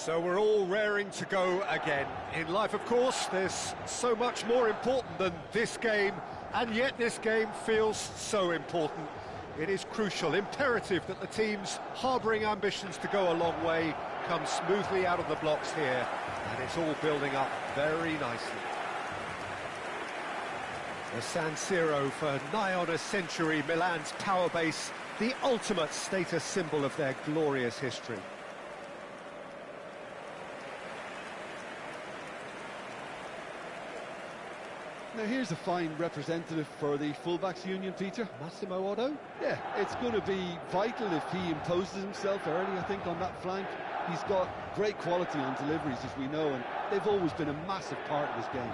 So we're all raring to go again. In life, of course, there's so much more important than this game, and yet this game feels so important. It is crucial, imperative that the teams harbouring ambitions to go a long way come smoothly out of the blocks here, and it's all building up very nicely. The San Siro for nigh on a century, Milan's power base, the ultimate status symbol of their glorious history. Now here's a fine representative for the fullbacks union, Peter. Massimo Otto? Yeah, it's going to be vital if he imposes himself early, I think, on that flank. He's got great quality on deliveries, as we know, and they've always been a massive part of his game.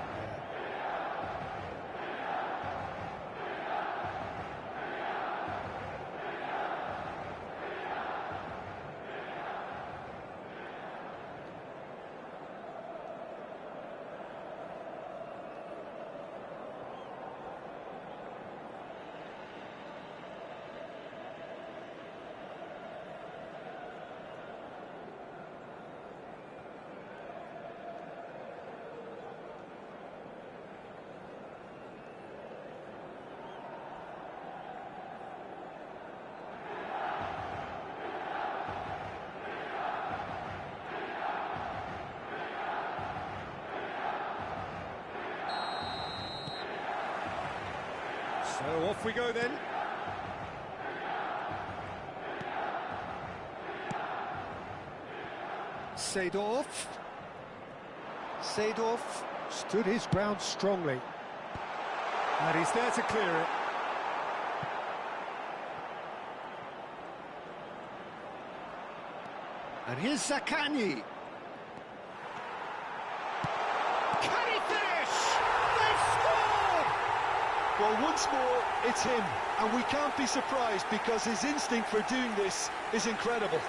So off we go then. Seedorf. Seedorf stood his ground strongly. And he's there to clear it. And here's Zaccagni. Can he finish? They've scored! Well, once more, it's him. And we can't be surprised because his instinct for doing this is incredible.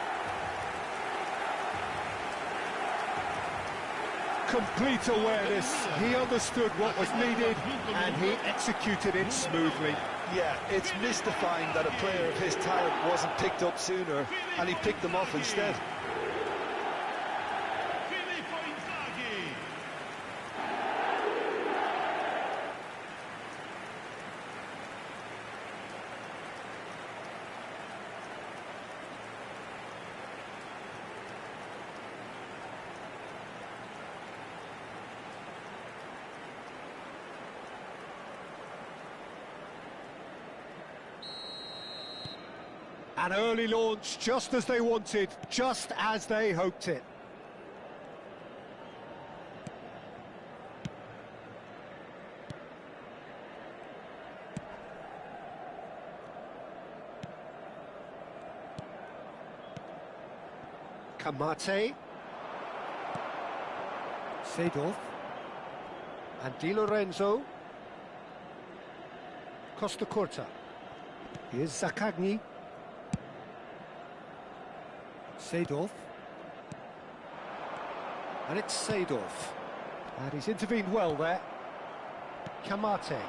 Complete awareness. He understood what was needed and he executed it smoothly. Yeah, it's mystifying that a player of his talent wasn't picked up sooner and he picked them off instead. An early launch, just as they wanted, just as they hoped it. Kamate. Seedorf. And Di Lorenzo. Costa Curta. Here's Zaccagni. Seedorf. And it's Seedorf. And he's intervened well there. Kamate.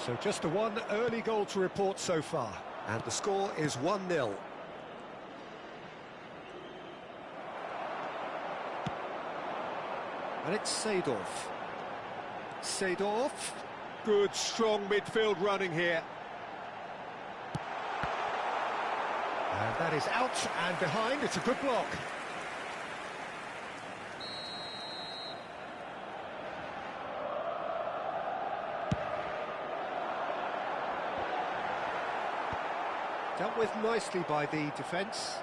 So just a one early goal to report so far. And the score is 1-0. And it's Seedorf. Seedorf. Good, strong midfield running here. And that is out and behind. It's a good block. Dealt with nicely by the defence.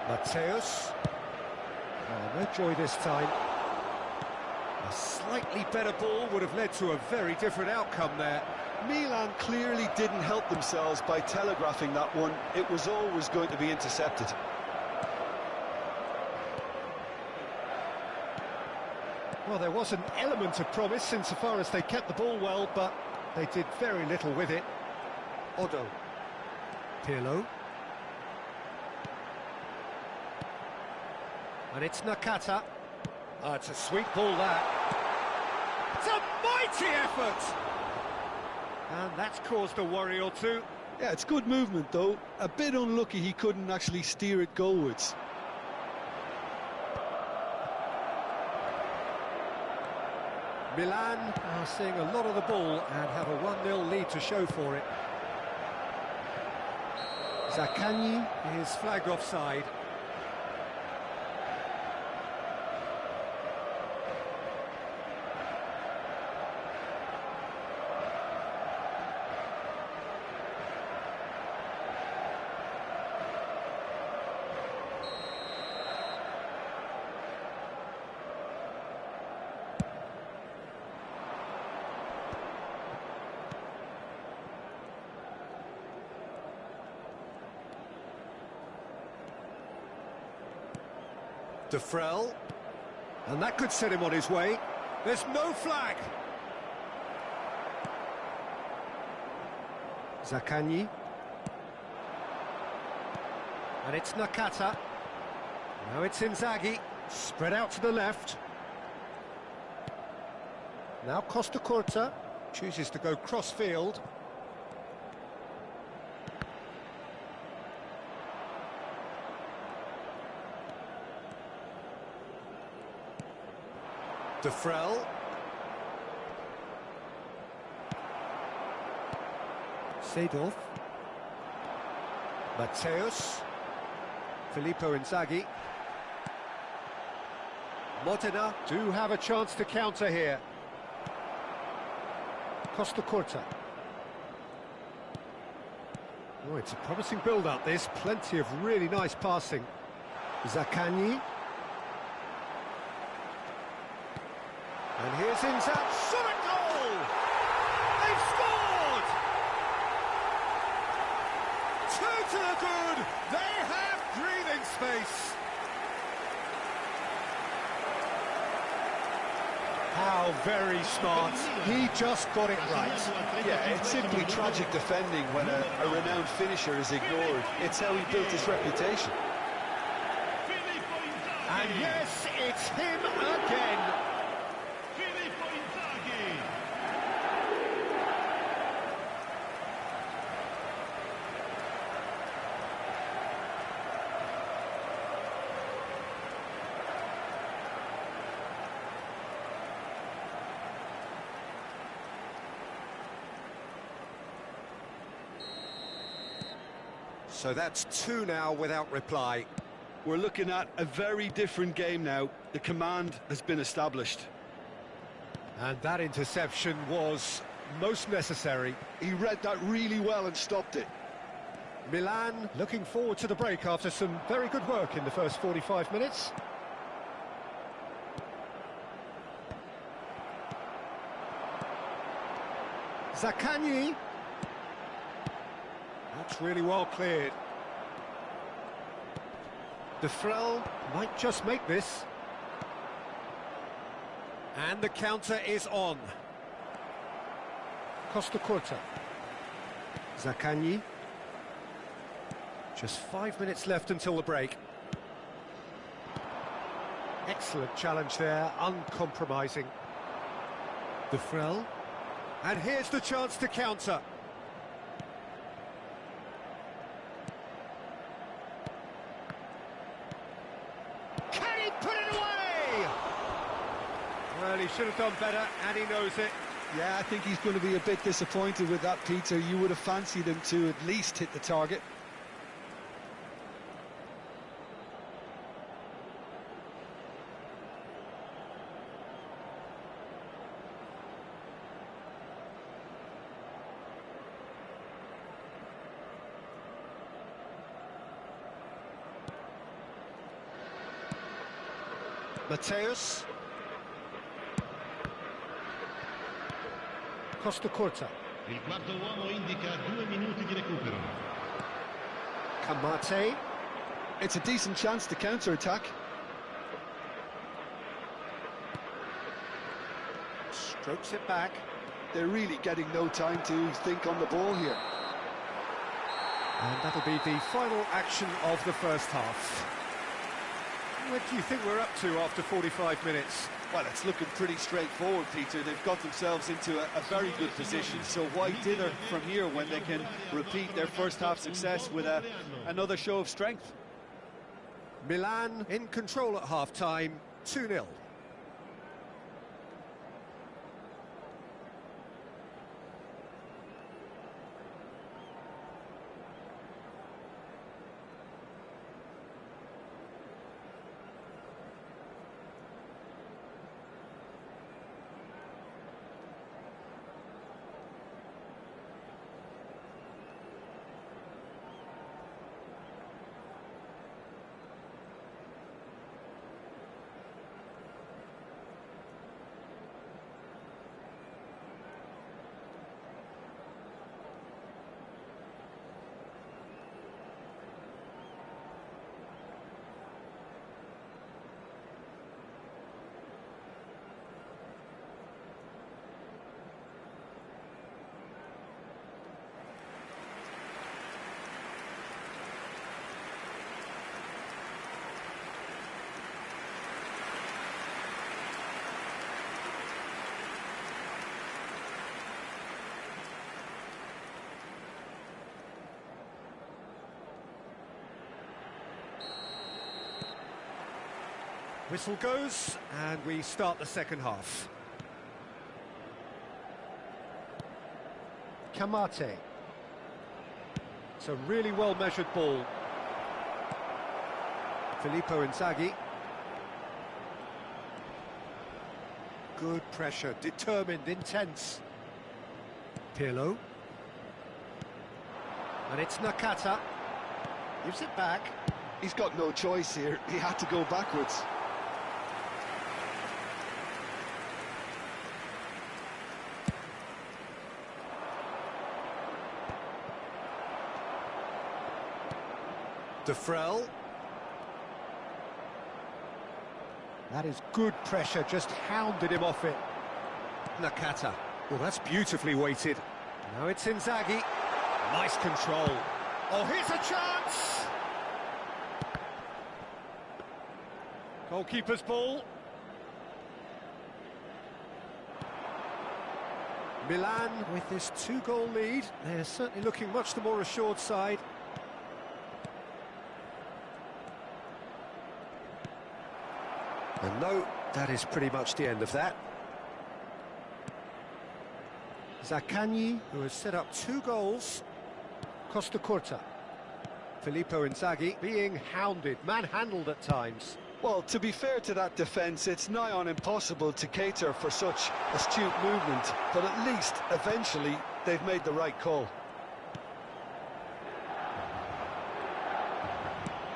Mateus. Oh, no joy this time. A slightly better ball would have led to a very different outcome there. Milan clearly didn't help themselves by telegraphing that one. It was always going to be intercepted. Well, there was an element of promise insofar as they kept the ball well, but they did very little with it. Odo. Pirlo. And it's Nakata. Oh, it's a sweet ball, that. It's a mighty effort! And that's caused a worry or two. Yeah, it's good movement, though. A bit unlucky he couldn't actually steer it goalwards. Milan are seeing a lot of the ball and have a 1-0 lead to show for it. Zaccagni is flagged offside. Defrel, and that could set him on his way. There's no flag. Zaccagni. And it's Nakata. Now it's Inzaghi, spread out to the left. Now Costa Curta chooses to go cross-field. Defrel. Seedorf. Mateus. Filippo Inzaghi. Modena do have a chance to counter here. Costa Curta. Oh, it's a promising build-up, this. Plenty of really nice passing. Zaccagni. And here's Inzaghi. Shot a goal! They've scored! 2 to the good! They have breathing space! How very smart. He just got it right. Yeah, it's simply tragic defending when a renowned finisher is ignored. It's how he built his reputation. And yes, it's him again. So that's 2 now without reply. We're looking at a very different game now. The command has been established. And that interception was most necessary. He read that really well and stopped it. Milan looking forward to the break after some very good work in the first 45 minutes. Zaccagni. That's really well cleared. De Frel might just make this. And the counter is on. Costa Curta. Zaccagni. Just 5 minutes left until the break. Excellent challenge there, uncompromising. De Frel. And here's the chance to counter. Can he put it away? Well, he should have done better, and he knows it. Yeah, I think he's going to be a bit disappointed with that, Peter. You would have fancied him to at least hit the target. Mateus. Costa Curta. Il quarto uomo indica 2 minuti di recupero. Kamate. It's a decent chance to counter-attack. Strokes it back. They're really getting no time to think on the ball here. And that'll be the final action of the first half. What do you think we're up to after 45 minutes? Well, it's looking pretty straightforward, Peter. They've got themselves into a very good position, so why dither from here when they can repeat their first half success with another show of strength? Milan in control at half-time, 2-0. Whistle goes, and we start the second half. Kamate. It's a really well-measured ball. Filippo Inzaghi. Good pressure, determined, intense. Pirlo. And it's Nakata. Gives it back. He's got no choice here. He had to go backwards. Defrel. That is good pressure, just hounded him off it. Nakata. Well, that's beautifully weighted. Now it's Inzaghi. Nice control. Oh, here's a chance! Goalkeeper's ball. Milan with this 2-goal lead. They're certainly looking much the more assured side. And no, that is pretty much the end of that. Zaccagni, who has set up 2 goals. Costa Curta. Filippo Inzaghi being hounded, manhandled at times. Well, to be fair to that defence, it's nigh on impossible to cater for such astute movement, but at least, eventually, they've made the right call.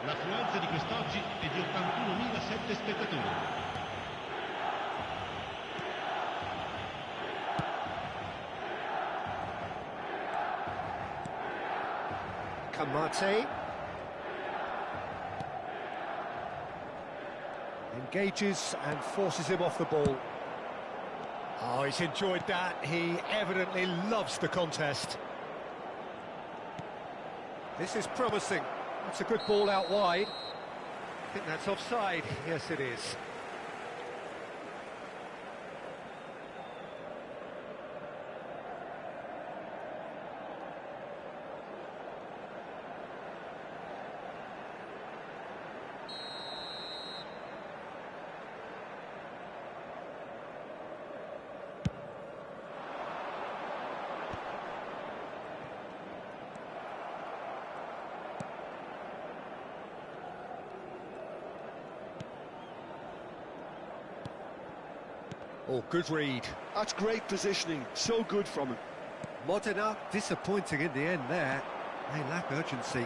L'affluenza di quest'oggi è di 81.007 spettatori. Kamate. Engages and forces him off the ball. Oh, he's enjoyed that. He evidently loves the contest. This is promising. That's a good ball out wide. I think that's offside. Yes, it is. Oh, good read. That's great positioning, so good from him. Modena disappointing in the end there. They lack urgency.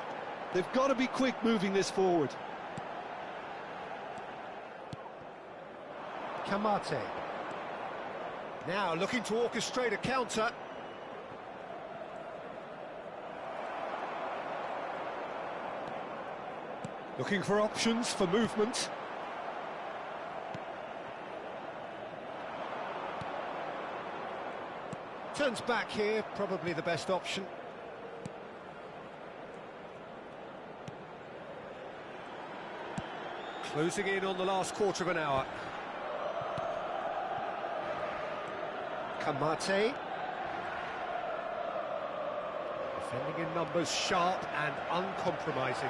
They've got to be quick moving this forward. Kamate. Now looking to orchestrate a counter. Looking for options for movement. Turns back here, probably the best option. Closing in on the last quarter of an hour. Kamate. Defending in numbers, sharp and uncompromising.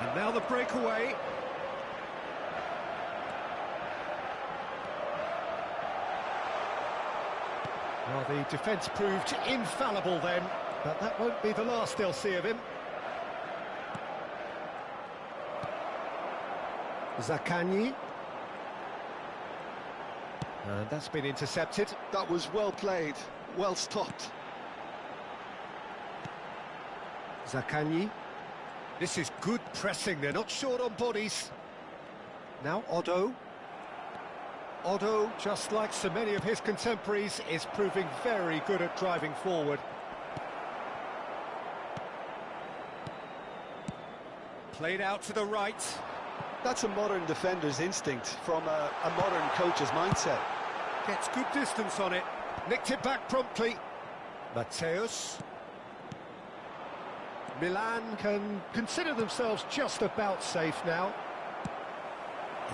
And now the breakaway. Well, the defence proved infallible then, but that won't be the last they'll see of him. Zaccagni. And that's been intercepted. That was well played, well stopped. Zaccagni. This is good pressing, they're not short on bodies. Now Oddo. Oddo, just like so many of his contemporaries, is proving very good at driving forward. Played out to the right. That's a modern defender's instinct from a modern coach's mindset. Gets good distance on it. Nicked it back promptly. Mateus. Milan can consider themselves just about safe now.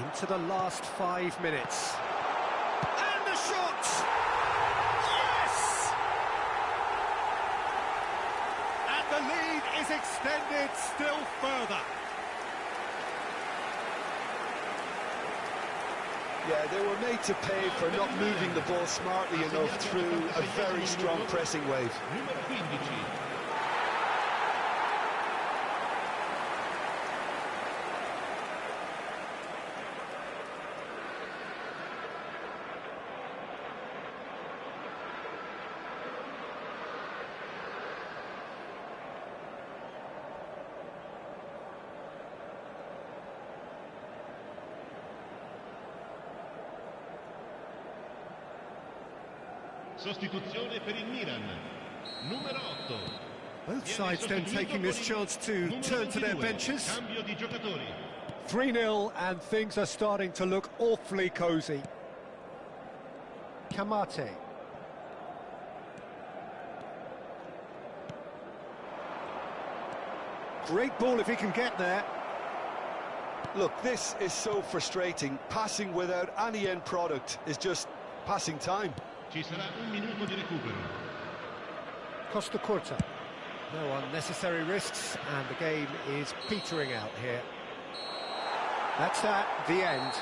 Into the last 5 minutes. And the shot! Yes! And the lead is extended still further. Yeah, they were made to pay for not moving the ball smartly enough through a very strong pressing wave. Numero 15. Sostituzione per il Milan. Numero 8. Both sides then taking this chance to turn to their benches. Cambio di giocatori. 3-0 and things are starting to look awfully cosy. Kamate. Great ball if he can get there. Look, this is so frustrating. Passing without any end product is just passing time. Ci sarà un minuto di recupero. Costa Curta. No unnecessary risks, and the game is petering out here. That's that, the end.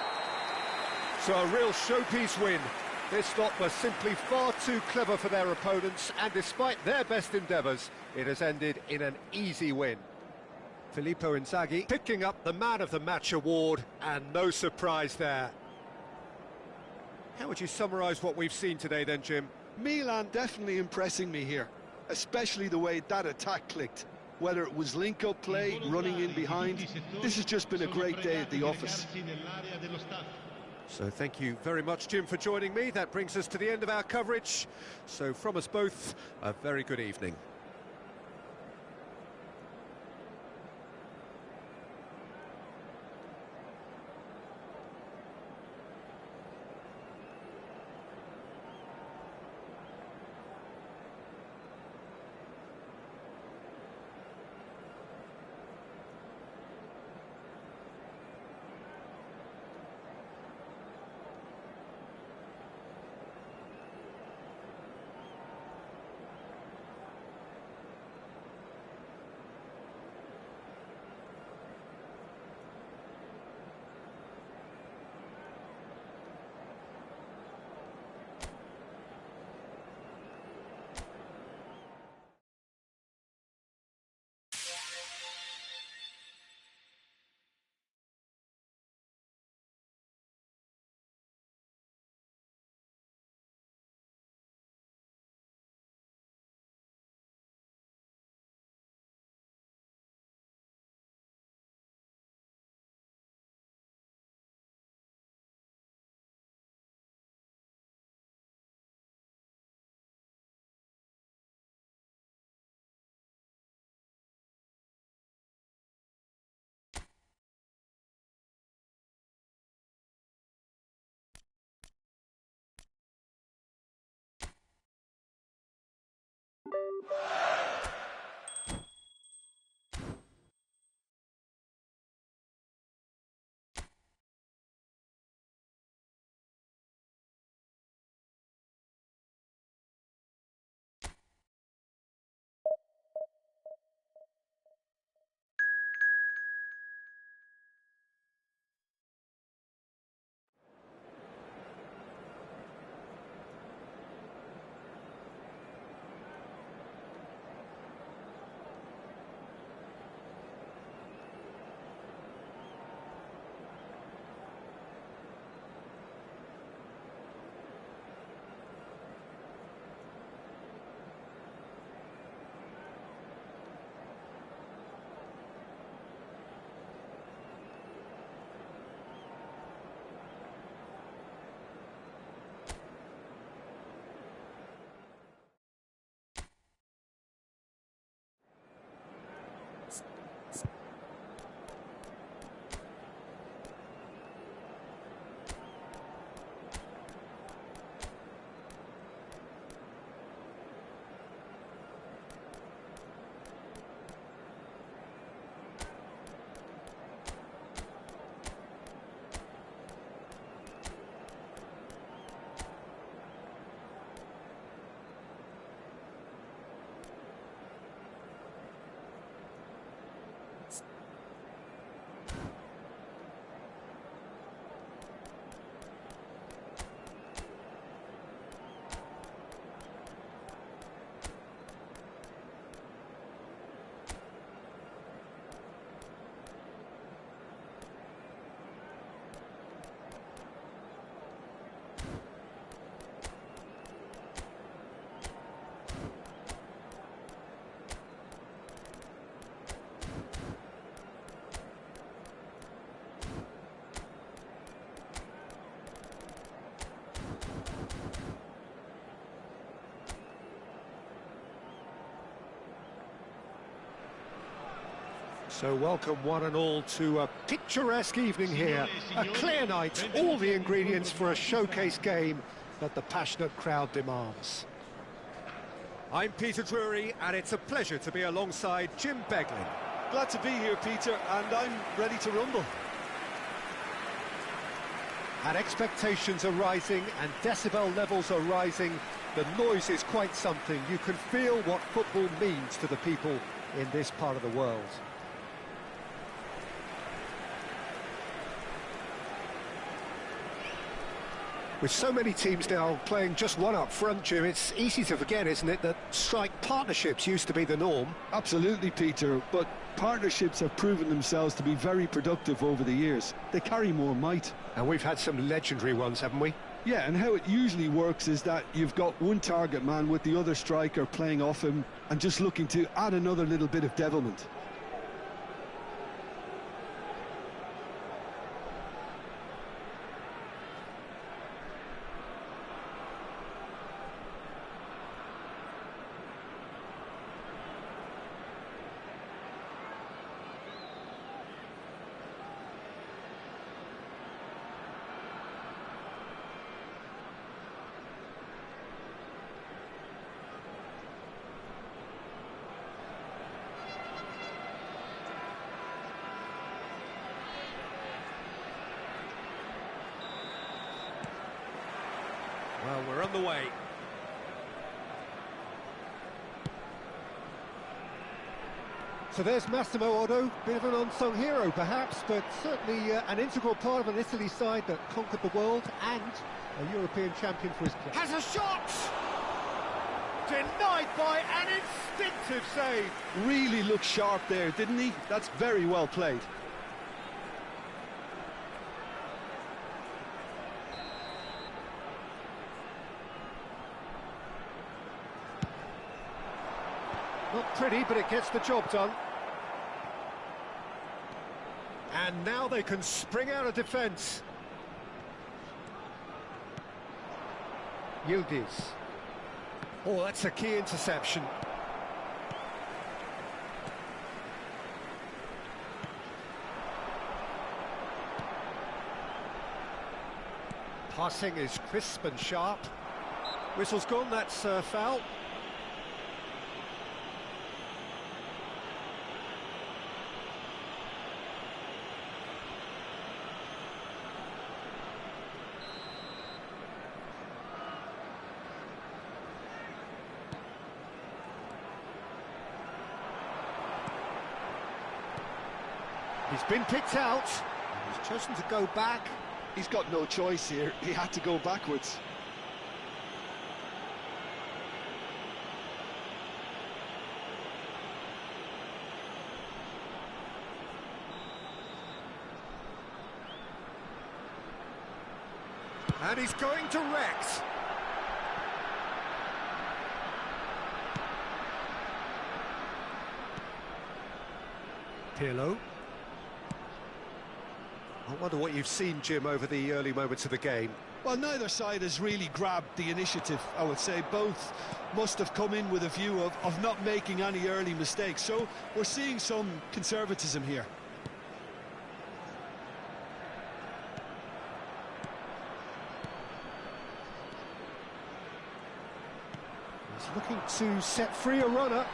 So a real showpiece win. This lot was simply far too clever for their opponents, and despite their best endeavours, it has ended in an easy win. Filippo Inzaghi picking up the Man of the Match award, and no surprise there. How would you summarise what we've seen today then, Jim? Milan definitely impressing me here, especially the way that attack clicked. Whether it was link-up play, running in behind, this has just been a great day at the office. So thank you very much, Jim, for joining me. That brings us to the end of our coverage. So from us both, a very good evening. So welcome one and all to a picturesque evening here. A clear night, all the ingredients for a showcase game that the passionate crowd demands. I'm Peter Drury, and it's a pleasure to be alongside Jim Beglin. Glad to be here, Peter, and I'm ready to rumble. And expectations are rising and decibel levels are rising. The noise is quite something. You can feel what football means to the people in this part of the world. With so many teams now playing just one up front, Jim, it's easy to forget, isn't it, that strike partnerships used to be the norm? Absolutely, Peter, but partnerships have proven themselves to be very productive over the years. They carry more might. And we've had some legendary ones, haven't we? Yeah, and how it usually works is that you've got one target man with the other striker playing off him and just looking to add another little bit of devilment. Well, we're on the way. So there's Massimo Otto, bit of an unsung hero perhaps, but certainly an integral part of an Italy side that conquered the world and a European champion for his club. Has a shot! Denied by an instinctive save. Really looked sharp there, didn't he? That's very well played. Not pretty, but it gets the job done. And now they can spring out of defence. Yildiz. Oh, that's a key interception. Passing is crisp and sharp. Whistle's gone, that's foul. He's been picked out, and he's chosen to go back. He's got no choice here, he had to go backwards. And he's going direct. Pirlo. I wonder what you've seen, Jim, over the early moments of the game. Well, neither side has really grabbed the initiative, I would say. Both must have come in with a view of not making any early mistakes. So we're seeing some conservatism here. He's looking to set free a runner.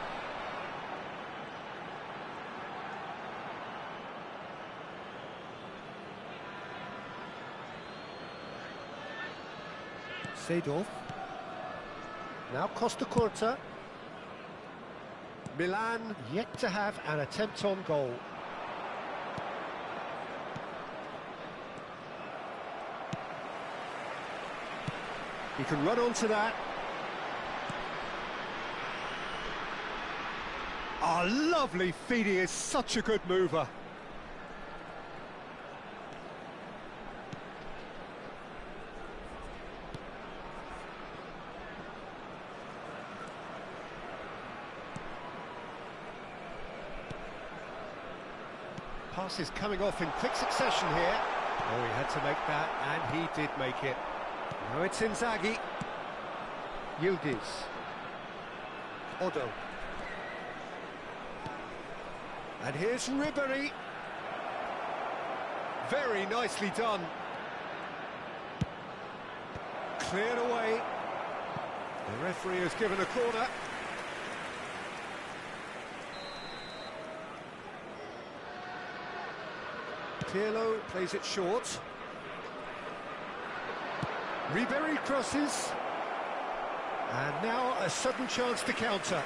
Seedorf. Now Costa Curta. Milan yet to have an attempt on goal. He can run onto that. Oh, lovely feed, he is such a good mover. Passes coming off in quick succession here. Oh, he had to make that, and he did make it. Now it's Inzaghi. Yildiz. Otto. And here's Ribery. Very nicely done. Cleared away. The referee has given a corner. Pirlo plays it short. Ribery crosses. And now a sudden chance to counter.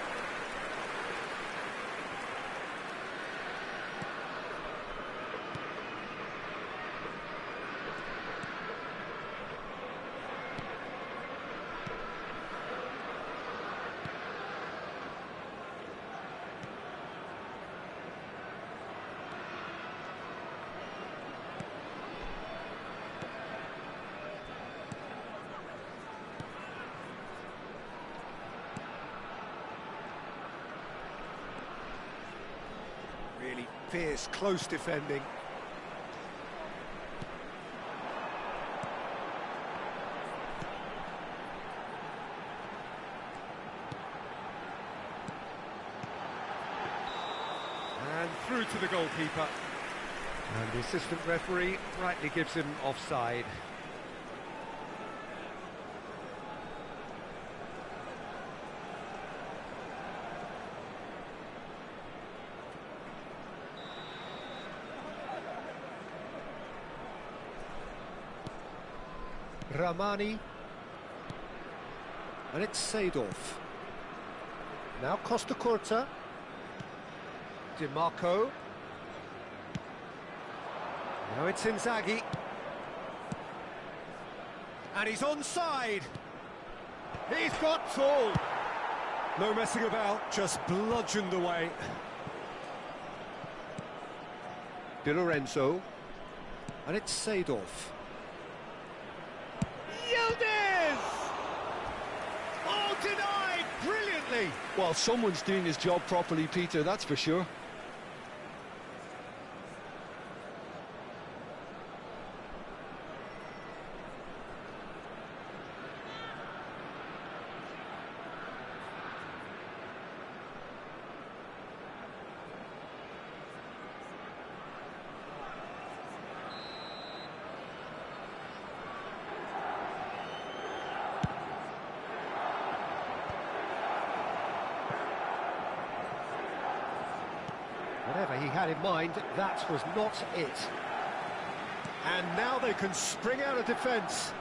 Really fierce, close defending. And through to the goalkeeper. And the assistant referee rightly gives him offside. Ramani, and it's Seedorf. Now Costa Curta, Di Marco. Now it's Inzaghi, and he's onside. He's got tall. No messing about, just bludgeoned away. Di Lorenzo, and it's Seedorf. Oh, denied brilliantly. Well, someone's doing his job properly, Peter, that's for sure. Whatever he had in mind, that was not it. And now they can spring out of defence.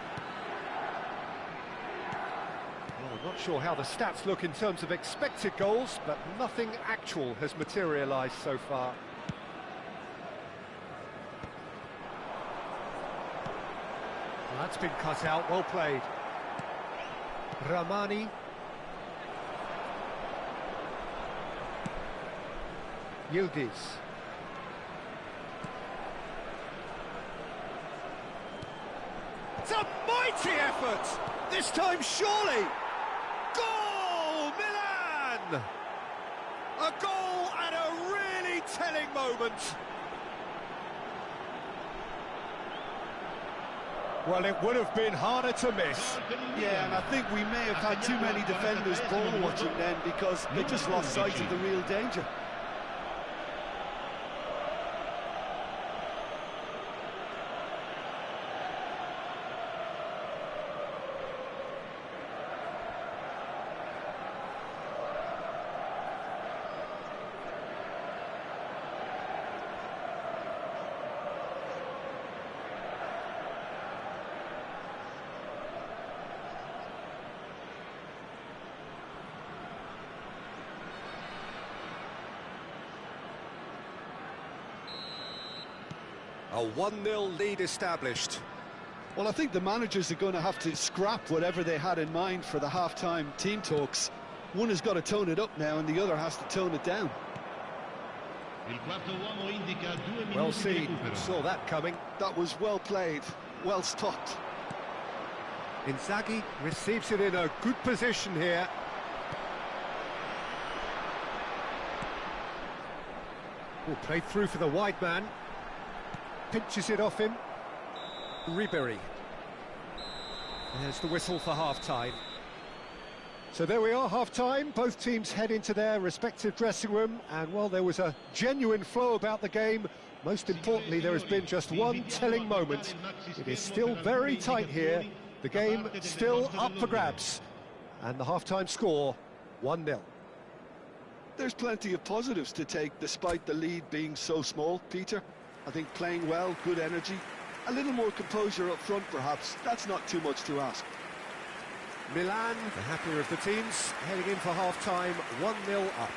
Well, I'm not sure how the stats look in terms of expected goals, but nothing actual has materialised so far. Well, that's been cut out, well played. Ramani. Yildiz. It's a mighty effort! This time, surely! Goal, Milan! A goal at a really telling moment. Well, it would have been harder to miss. Yeah, and I think we may have had too many defenders ball watching then because they just lost sight of the real danger. A 1-0 lead established. Well, I think the managers are going to have to scrap whatever they had in mind for the half-time team talks. One has got to tone it up now and the other has to tone it down. Well seen, saw that coming. That was well played, well stopped. Inzaghi receives it in a good position here. Oh, played through for the wide man. Pinches it off him. Ribery. There's the whistle for half-time. So there we are, half-time. Both teams head into their respective dressing room, and while there was a genuine flow about the game, most importantly, there has been just one telling moment. It is still very tight here. The game still up for grabs. And the half-time score, 1-0. There's plenty of positives to take despite the lead being so small, Peter. I think playing well, good energy, a little more composure up front perhaps. That's not too much to ask. Milan, the happier of the teams, heading in for half-time, 1-0 up.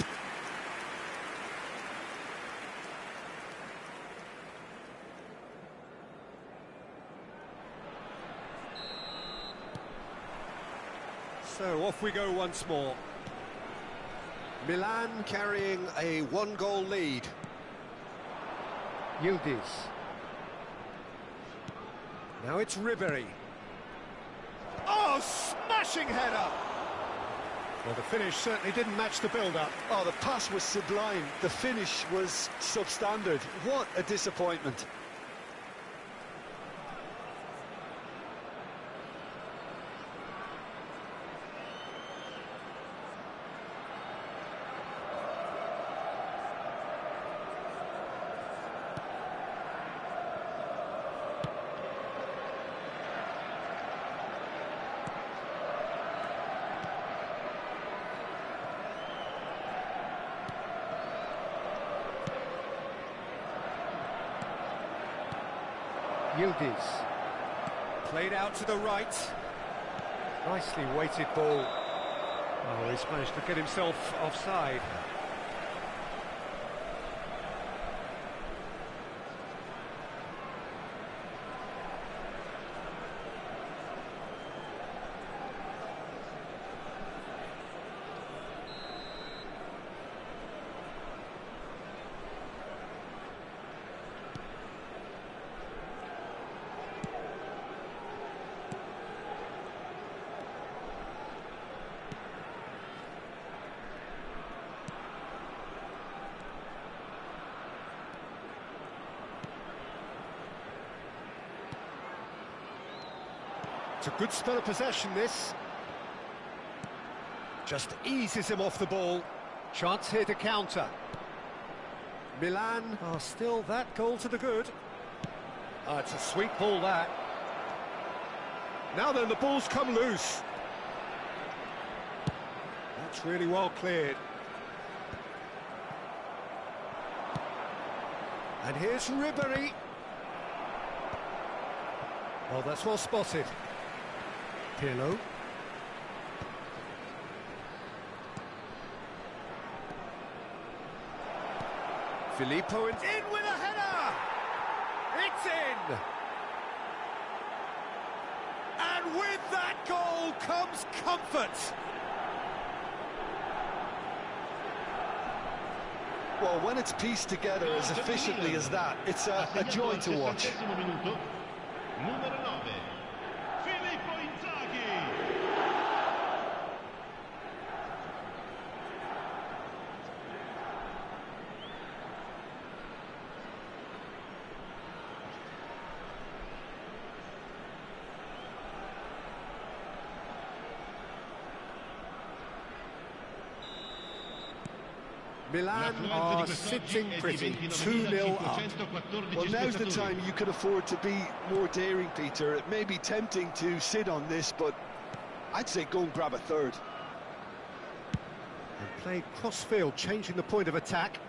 So off we go once more. Milan carrying a one-goal lead. Yildiz. Now it's Ribery. Oh, smashing header! Well, the finish certainly didn't match the build-up. Oh, the pass was sublime. The finish was substandard. What a disappointment. Yildiz. Played out to the right. Nicely weighted ball. Oh, he's managed to get himself offside. It's a good spell of possession, this. Just eases him off the ball. Chance here to counter. Milan are still that goal to the good. Oh, it's a sweet ball, that. Now then, the ball's come loose. That's really well cleared. And here's Ribery. Well, that's well spotted. Pirlo. Filippo in with a header! It's in! And with that goal comes comfort! Well, when it's pieced together as efficiently as that, it's a joy to watch. Milan are sitting pretty, 2-0 up. Well, now's the time you could afford to be more daring, Peter. It may be tempting to sit on this, but I'd say go and grab a third. And played cross-field, changing the point of attack.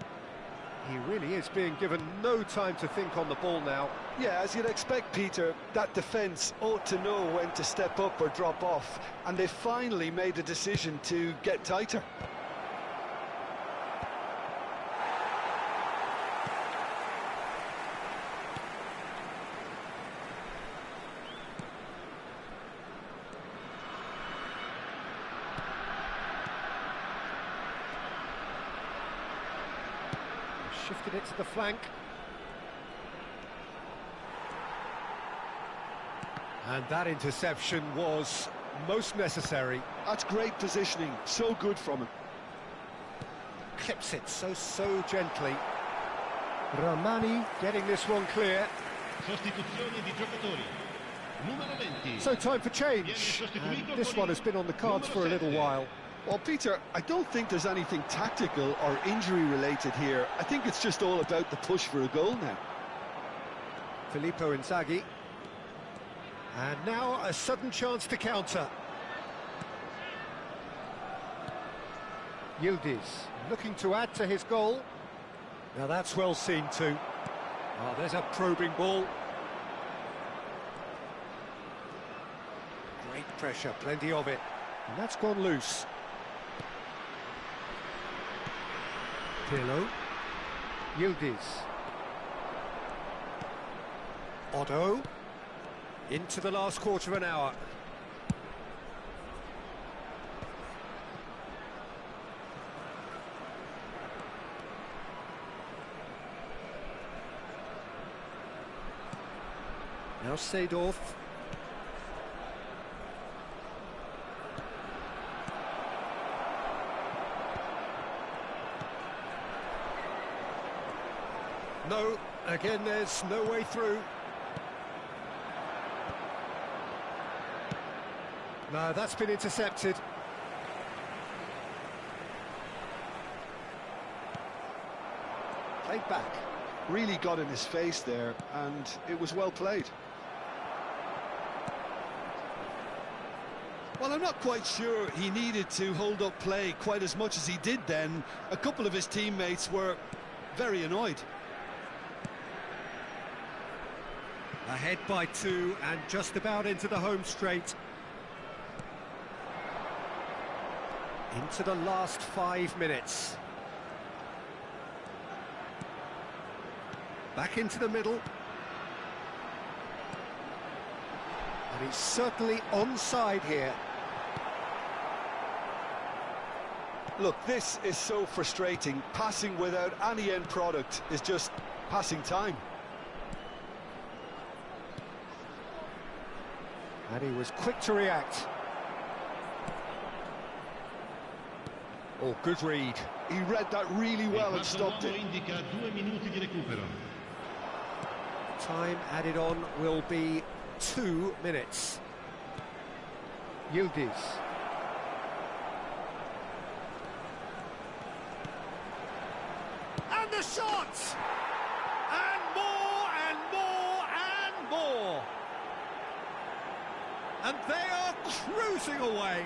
He really is being given no time to think on the ball now. Yeah, as you'd expect, Peter, that defence ought to know when to step up or drop off, and they finally made a decision to get tighter. Shifted it to the flank. And that interception was most necessary. That's great positioning, so good from him. Clips it so gently. Ramani getting this one clear. Sostituzioni di giocatori. Numero 20. So time for change. And this one has been on the cards for a little while. Well, Peter, I don't think there's anything tactical or injury related here. I think it's just all about the push for a goal now. Filippo Inzaghi. And now a sudden chance to counter. Yildiz looking to add to his goal. Now that's well seen too. Oh, there's a probing ball. Great pressure, plenty of it. And that's gone loose. Pirlo. Yildiz. Otto. Into the last quarter of an hour. Now Seedorf. No, again there's no way through. No, that's been intercepted. Played back. Really got in his face there, and it was well played. Well, I'm not quite sure he needed to hold up play quite as much as he did then. A couple of his teammates were very annoyed. Ahead by 2 and just about into the home straight. Into the last 5 minutes. Back into the middle. And he's certainly onside here. Look, this is so frustrating. Passing without any end product is just passing time. And he was quick to react. Oh, good read. He read that really well and stopped it. Indica 2 minuti di recupero. Time added on will be 2 minutes. Yildiz. And the shot! And more, and more, and more! And they are cruising away.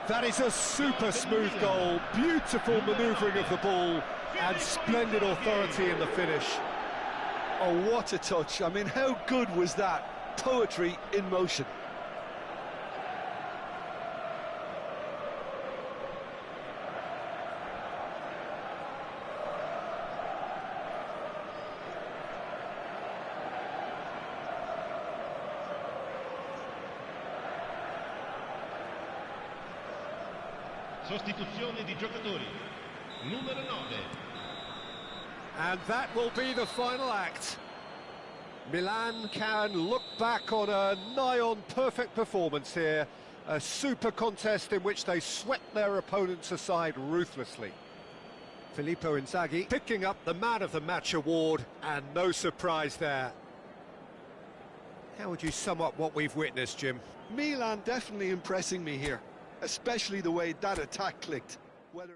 That is a super smooth goal, beautiful manoeuvring of the ball, and splendid authority in the finish. Oh, what a touch. I mean, how good was that? Poetry in motion. Sostituzione di giocatori. Numero 9. And that will be the final act. Milan can look back on a nigh-on perfect performance here. A super contest in which they swept their opponents aside ruthlessly. Filippo Inzaghi picking up the Man of the Match award, and no surprise there. How would you sum up what we've witnessed, Jim? Milan definitely impressing me here, especially the way that attack clicked. Whether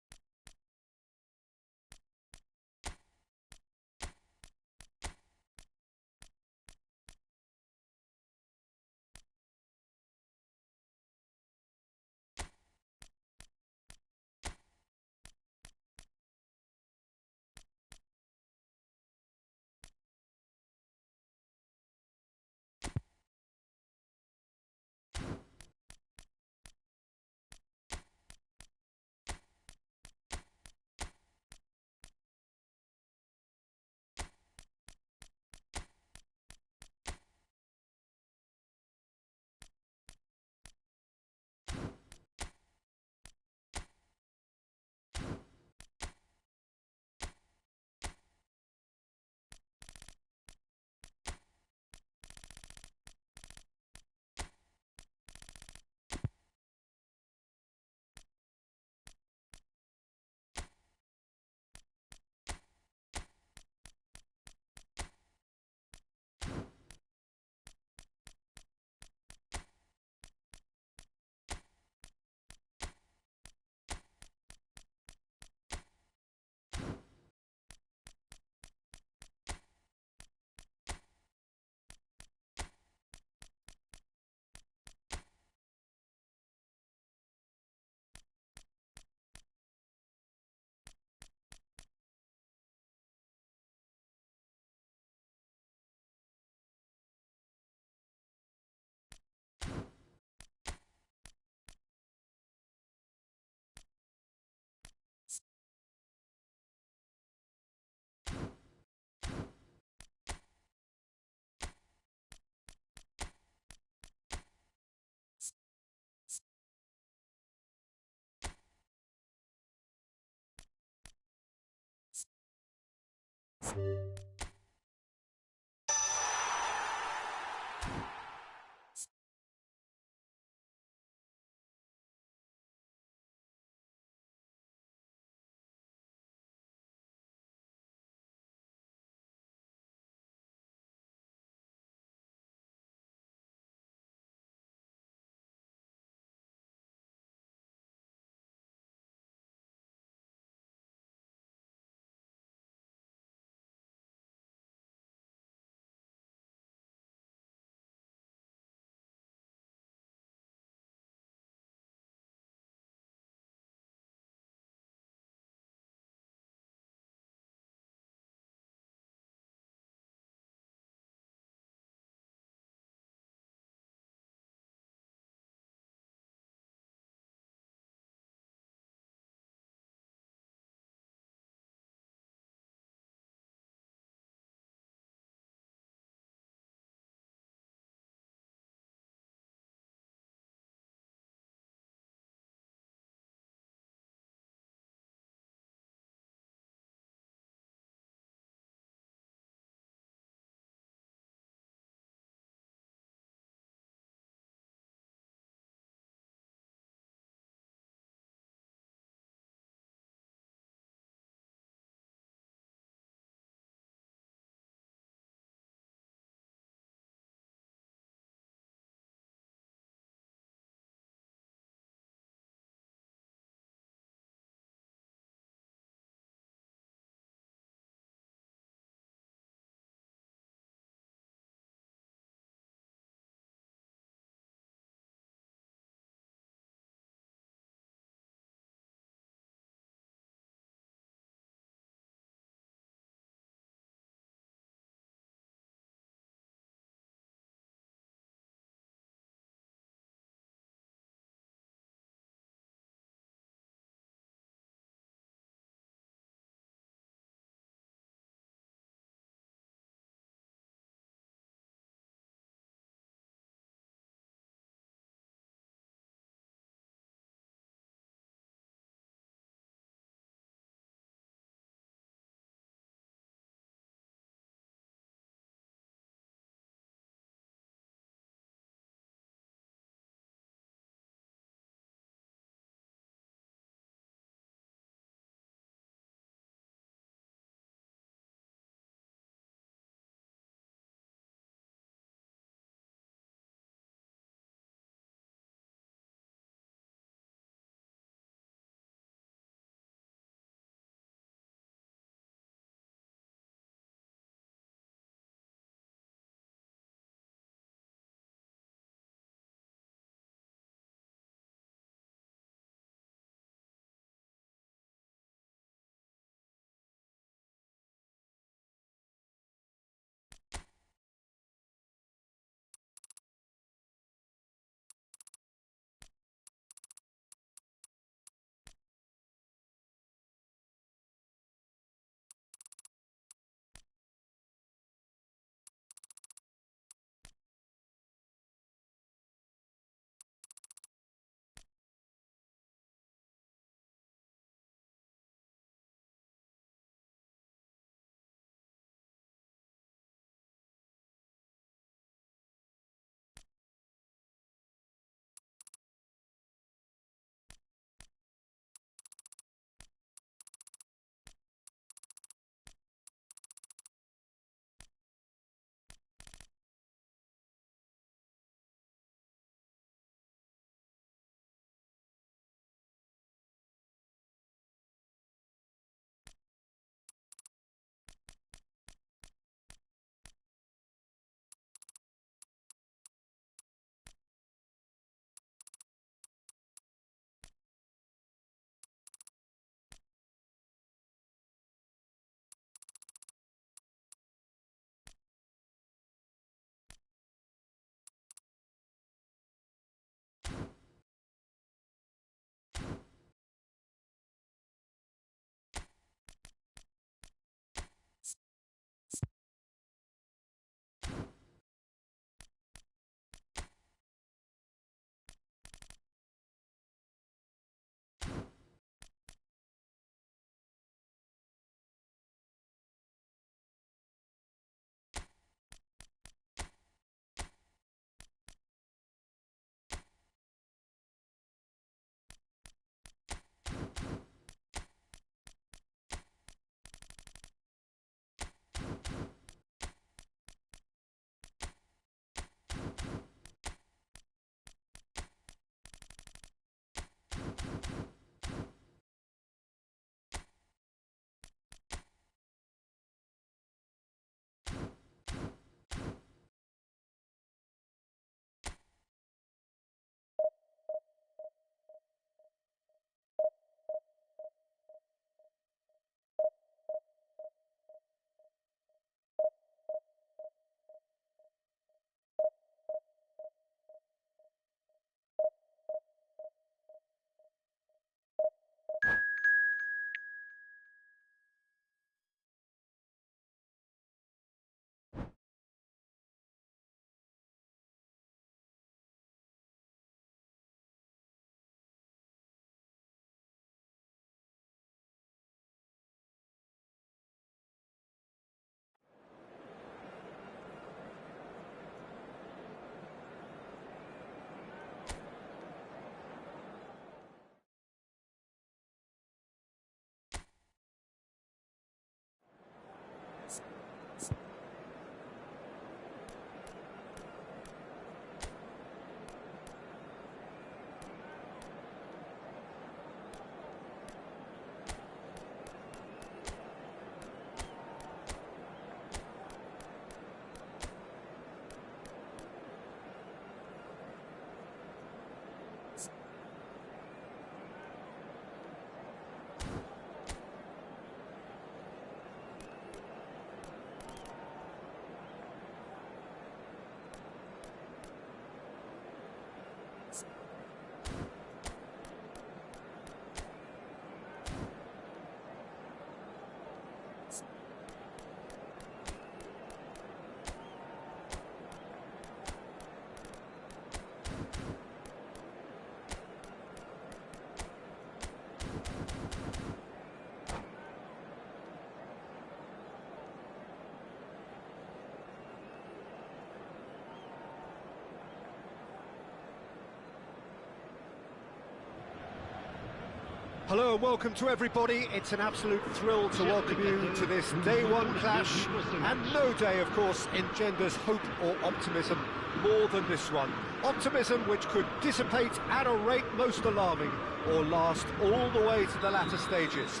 Hello and welcome to everybody. It's an absolute thrill to welcome you to this day one clash, and no day, of course, engenders hope or optimism more than this one. Optimism which could dissipate at a rate most alarming or last all the way to the latter stages.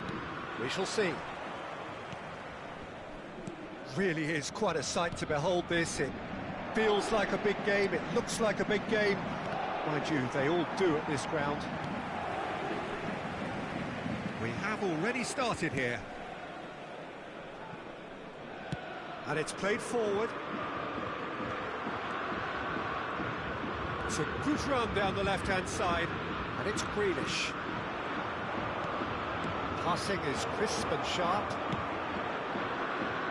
We shall see. Really is quite a sight to behold this. It feels like a big game, it looks like a big game. Mind you, they all do at this ground. We have already started here. And it's played forward. It's a good run down the left-hand side. And it's Grealish. Passing is crisp and sharp.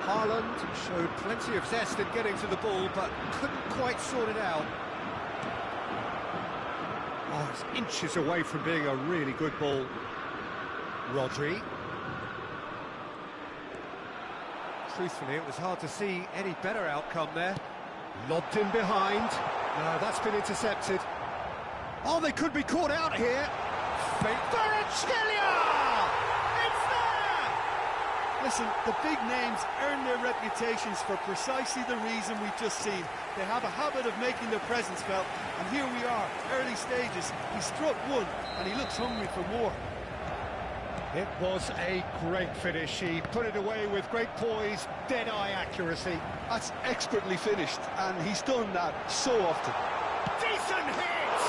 Haaland showed plenty of zest in getting to the ball, but couldn't quite sort it out. Oh, it's inches away from being a really good ball. Rodri. Truthfully, it was hard to see any better outcome there. Lobbed in behind. No, that's been intercepted. Oh, they could be caught out here. Kvaratskhelia! It's there! Listen, the big names earn their reputations for precisely the reason we've just seen. They have a habit of making their presence felt, and here we are, early stages. He struck one, and he looks hungry for more. It was a great finish. He put it away with great poise, dead-eye accuracy. That's expertly finished, and he's done that so often. Decent hit!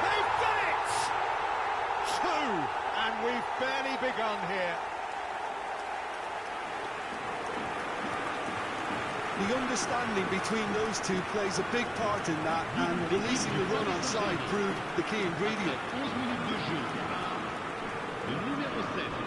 They've done it! Two, and we've barely begun here. The understanding between those two plays a big part in that, and releasing the run on side proved the key ingredient. 11 minutes de jeu. Le numéro 7.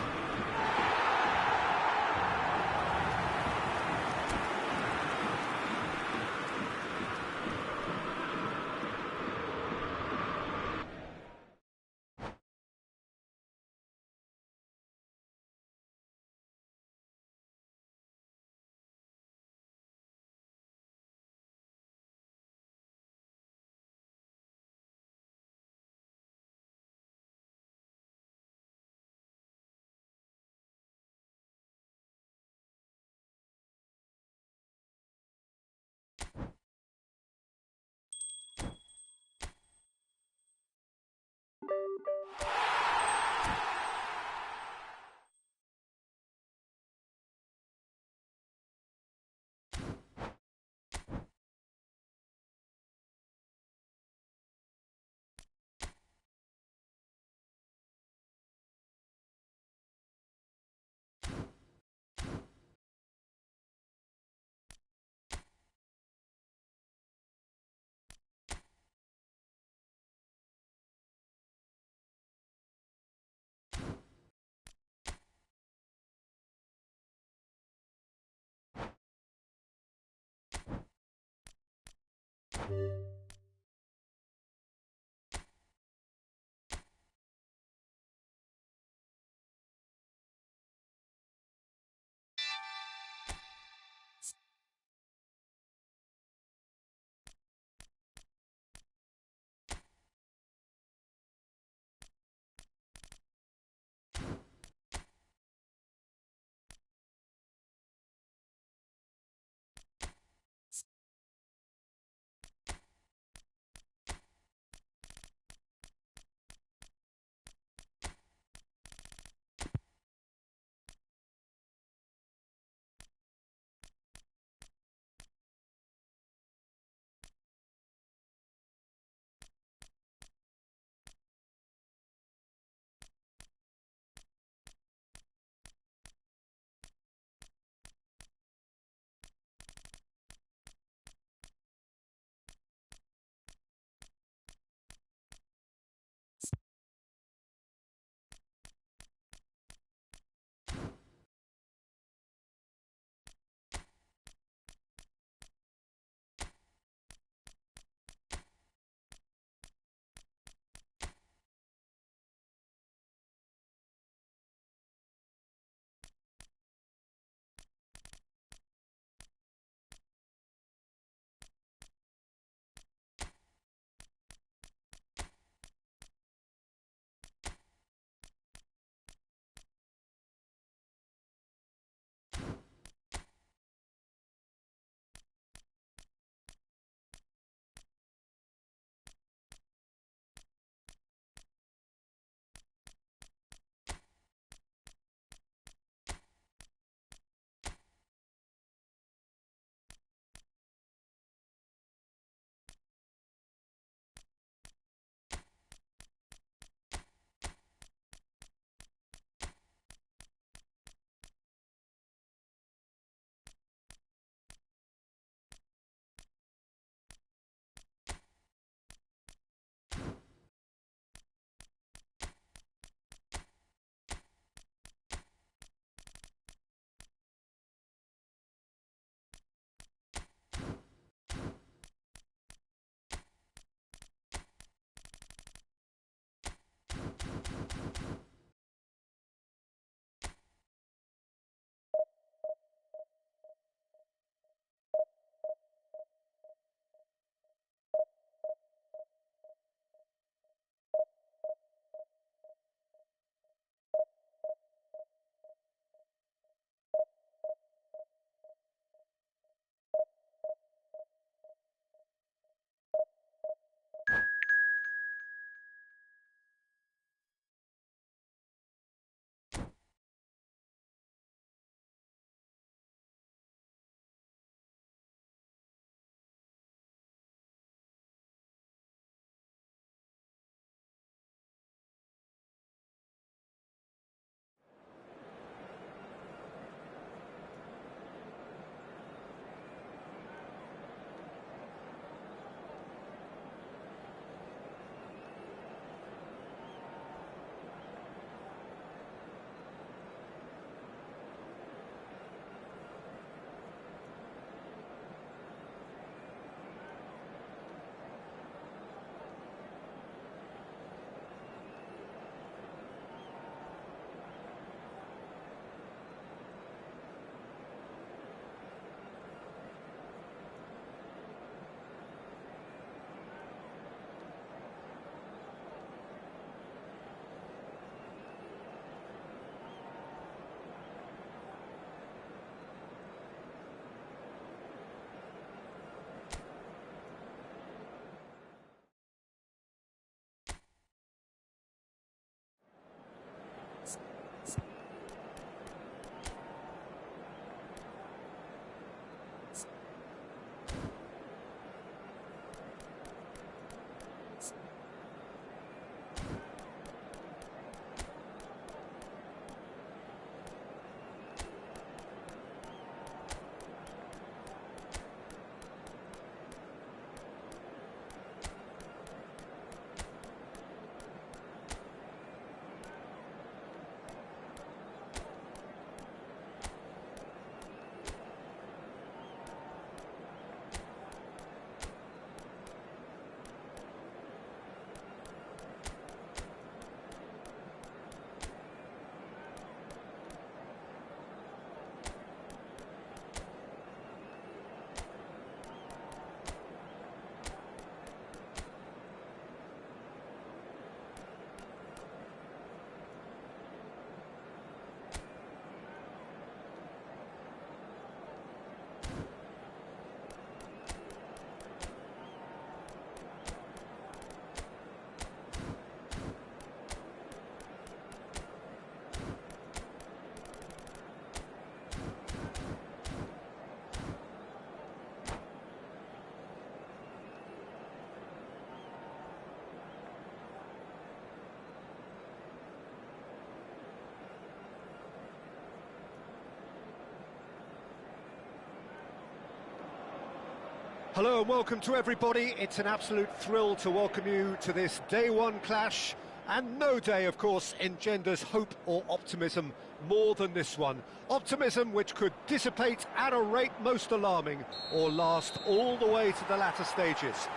Hello and welcome to everybody. It's an absolute thrill to welcome you to this day one clash, and no day, of course, engenders hope or optimism more than this one. Optimism which could dissipate at a rate most alarming or last all the way to the latter stages.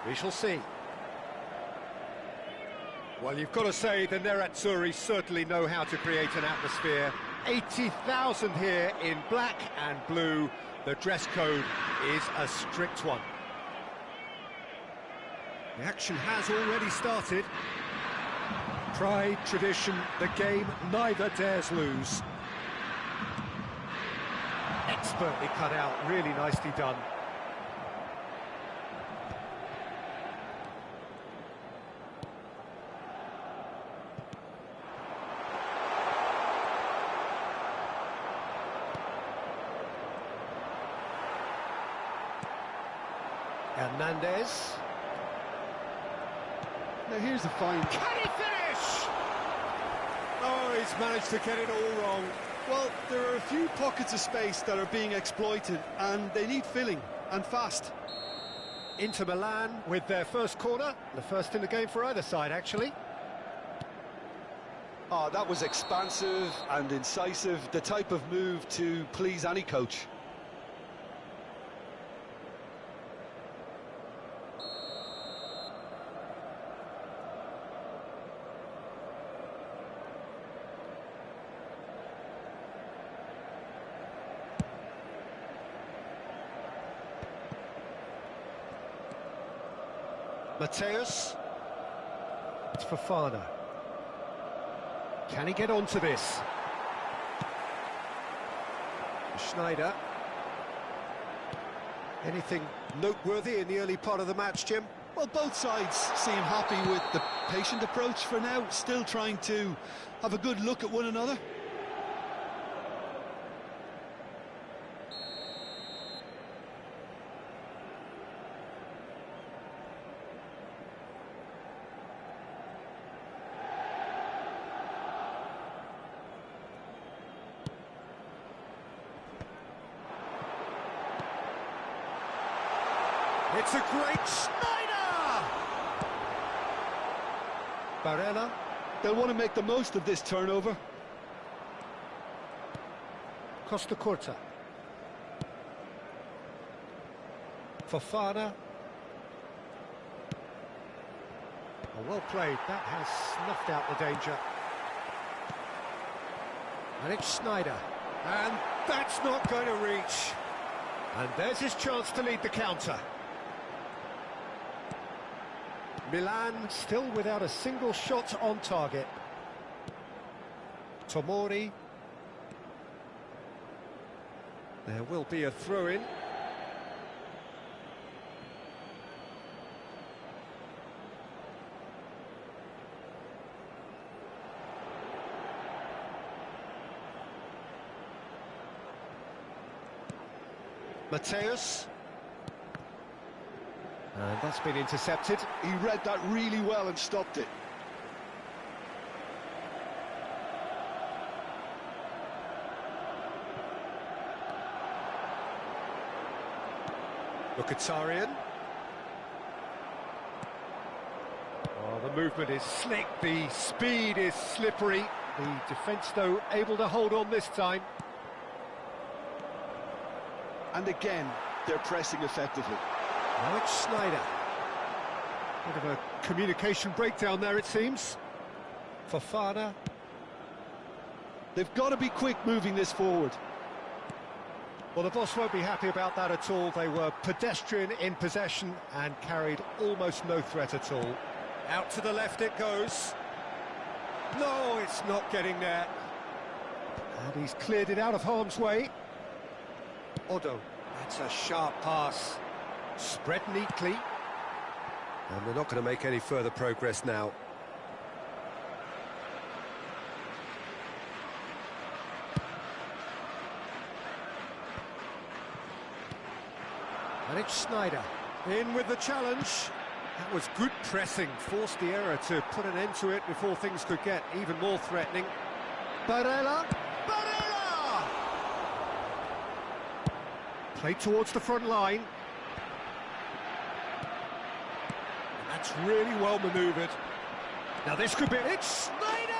We shall see. Well, you've got to say the Nerazzurri certainly know how to create an atmosphere. 80,000 here in black and blue. The dress code is a strict one. The action has already started. Pride, tradition, the game neither dares lose. Expertly cut out, really nicely done. Hernandez. Now here's a fine. Can he finish? Oh, he's managed to get it all wrong. Well, there are a few pockets of space that are being exploited, and they need filling, and fast. Inter Milan with their first corner, the first in the game for either side, actually. Oh, that was expansive and incisive, the type of move to please any coach. Mateus. It's Fofana. Can he get onto this? Schneider. Anything noteworthy in the early part of the match, Jim? Well, both sides seem happy with the patient approach for now, still trying to have a good look at one another. It's a great Schneider! Barella. They'll want to make the most of this turnover. Costa Curta. Fofana. Oh, well played. That has snuffed out the danger. And it's Schneider. And that's not going to reach. And there's his chance to lead the counter. Milan still without a single shot on target. Tomori. There will be a throw-in. Mateus. And that's been intercepted. He read that really well and stopped it. Mkhitaryan. Oh, the movement is slick, the speed is slippery. The defence, though, able to hold on this time. And again, they're pressing effectively. Now it's Schneider. Bit of a communication breakdown there, it seems. Fofana. They've got to be quick moving this forward. Well, the boss won't be happy about that at all. They were pedestrian in possession and carried almost no threat at all. Out to the left it goes. No, it's not getting there. And he's cleared it out of harm's way. Odo, that's a sharp pass. Spread neatly. And they're not going to make any further progress now. And it's Schneider. In with the challenge. That was good pressing. Forced the error to put an end to it before things could get even more threatening. Barella. Barella! Played towards the front line. That's really well manoeuvred. Now this could be... It's Schneider!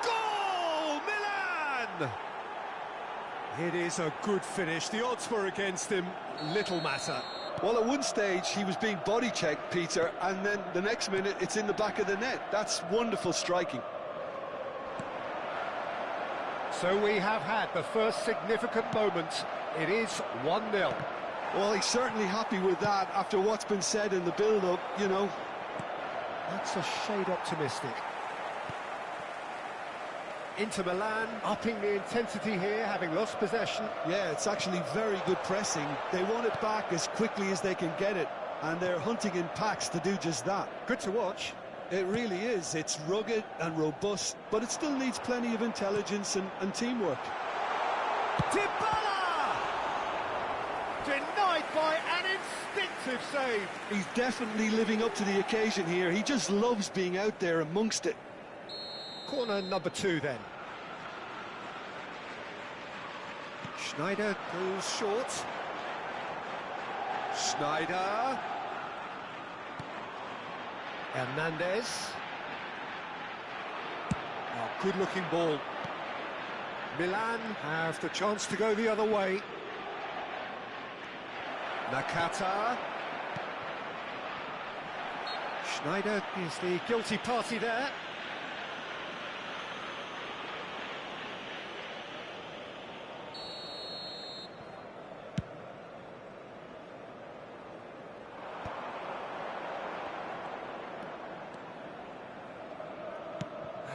Goal! Milan! It is a good finish. The odds were against him. Little matter. Well, at one stage, he was being body-checked, Peter, and then the next minute, it's in the back of the net. That's wonderful striking. So we have had the first significant moment. It is 1-0. Well, he's certainly happy with that after what's been said in the build-up, you know. That's a shade optimistic. Inter Milan upping the intensity here, having lost possession. Yeah, it's actually very good pressing. They want it back as quickly as they can get it, and they're hunting in packs to do just that. Good to watch. It really is. It's rugged and robust, but it still needs plenty of intelligence and teamwork. Dybala! Denied by an instinctive save. He's definitely living up to the occasion here. He just loves being out there amongst it. Corner number 2 then. Schneider goes short. Schneider. Hernandez. Oh, good-looking ball. Milan have the chance to go the other way. Nakata. Schneider is the guilty party there.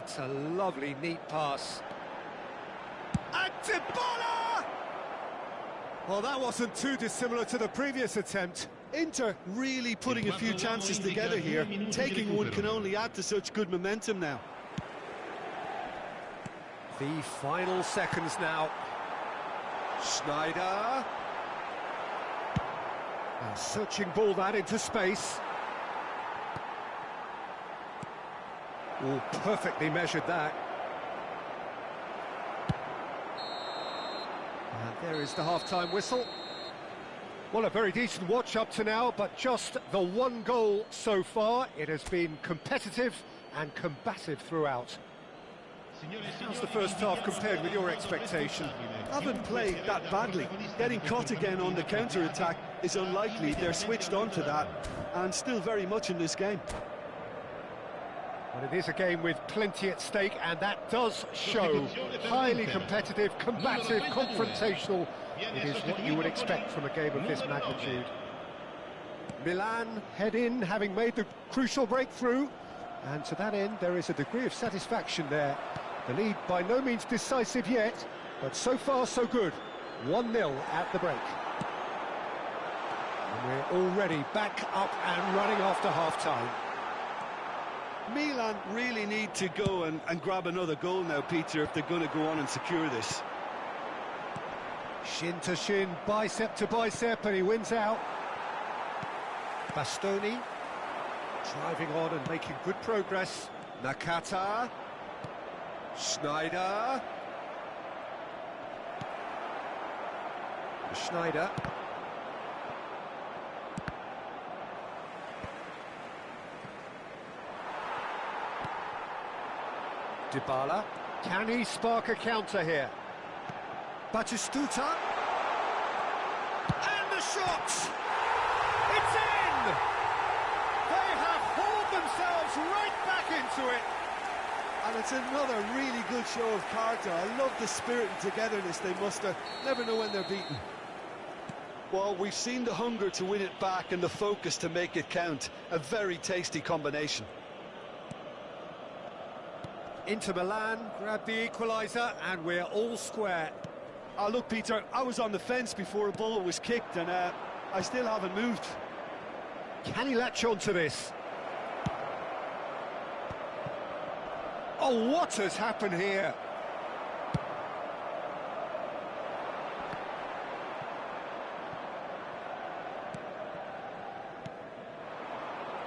That's a lovely, neat pass. And Dybala! Well, that wasn't too dissimilar to the previous attempt. Inter really putting a few chances together here. Taking one can only add to such good momentum now. The final seconds now. Schneider. A searching ball that into space. Oh, perfectly measured that. And there is the half-time whistle. Well, a very decent watch up to now, but just the one goal so far. It has been competitive and combative throughout. How's the first half compared with your expectation? Haven't played that badly. Getting caught again on the counter-attack is unlikely. They're switched on to that, and still very much in this game. Well, it is a game with plenty at stake, and that does show. Highly competitive, combative, confrontational. It is what you would expect from a game of this magnitude. Milan head in, having made the crucial breakthrough, and to that end there is a degree of satisfaction there. The lead by no means decisive yet, but so far so good. 1-0 at the break. And we're already back up and running after half-time. Milan really need to go and grab another goal now, Peter, if they're going to go on and secure this. Shin to shin, bicep to bicep, and he wins out. Bastoni driving on and making good progress. Nakata. Schneider. Schneider. Dybala. Can he spark a counter here? Batistuta. And the shot! It's in! They have hauled themselves right back into it. And it's another really good show of character. I love the spirit and togetherness they muster. Never know when they're beaten. Well, we've seen the hunger to win it back and the focus to make it count. A very tasty combination. Inter Milan grab the equaliser, and we're all square. Oh, look, Peter, I was on the fence before a ball was kicked, and I still haven't moved. Can he latch on to this? Oh, what has happened here?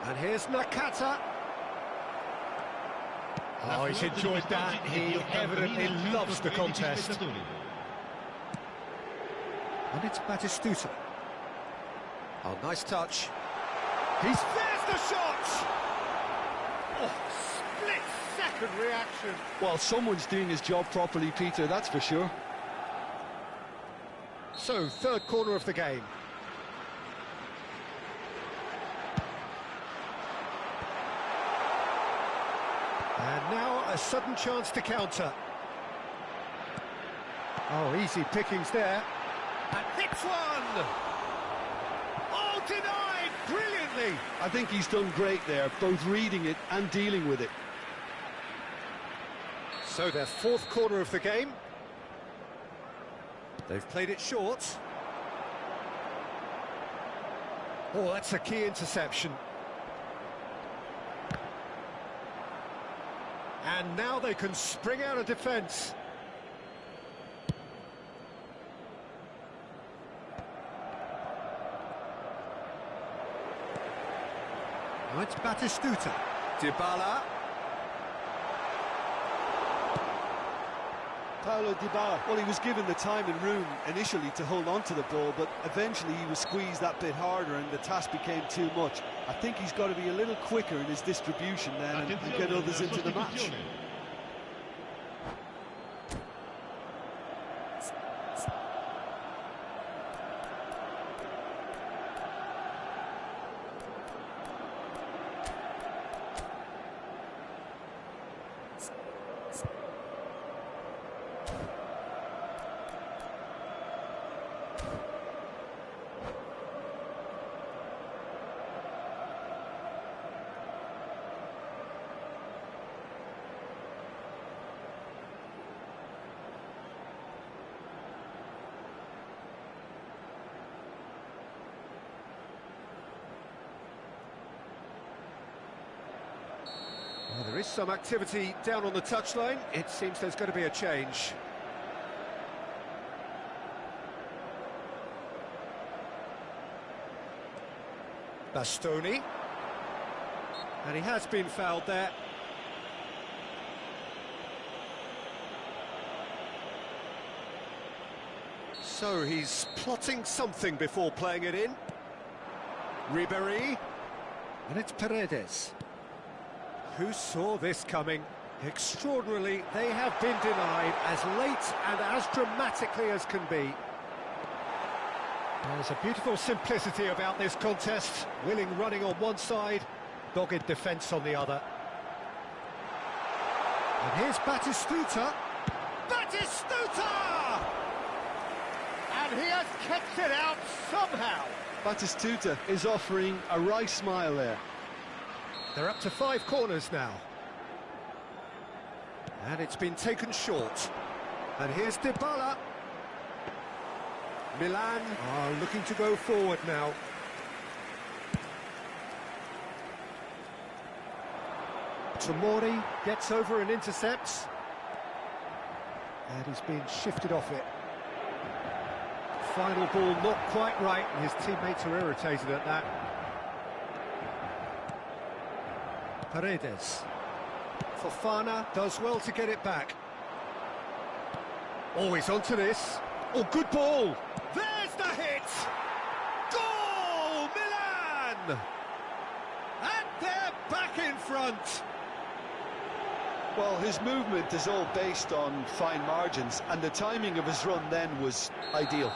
And here's Nakata. Oh, he's enjoyed that. He evidently loves the contest. And it's Batistuta. Oh, nice touch. There's the shot! Oh, split-second reaction. Well, someone's doing his job properly, Peter, that's for sure. So, third corner of the game. And now a sudden chance to counter. Oh, easy pickings there. And hits one! Oh, denied brilliantly! I think he's done great there, both reading it and dealing with it. So their fourth corner of the game. They've played it short. Oh, that's a key interception. And now they can spring out of defence. Oh, it's Batistuta. Dybala. Paulo Dybala, well, he was given the time and room initially to hold on to the ball, but eventually he was squeezed that bit harder and the task became too much. I think he's got to be a little quicker in his distribution then and get others into the match. Well, there is some activity down on the touchline. It seems there's going to be a change. Bastoni. And he has been fouled there. So he's plotting something before playing it in. Ribéry. And it's Paredes. Who saw this coming? Extraordinarily, they have been denied as late and as dramatically as can be. There's a beautiful simplicity about this contest. Willing running on one side, dogged defence on the other. And here's Batistuta. Batistuta! And he has kept it out somehow. Batistuta is offering a wry smile there. They're up to 5 corners now. And it's been taken short. And here's Dybala. Milan are looking to go forward now. Tomori gets over and intercepts. And he's been shifted off it. Final ball not quite right, and his teammates are irritated at that. Paredes. Fofana does well to get it back. Always onto this. Oh, good ball! There's the hit! Goal! Milan! And they're back in front! Well, his movement is all based on fine margins, and the timing of his run then was ideal.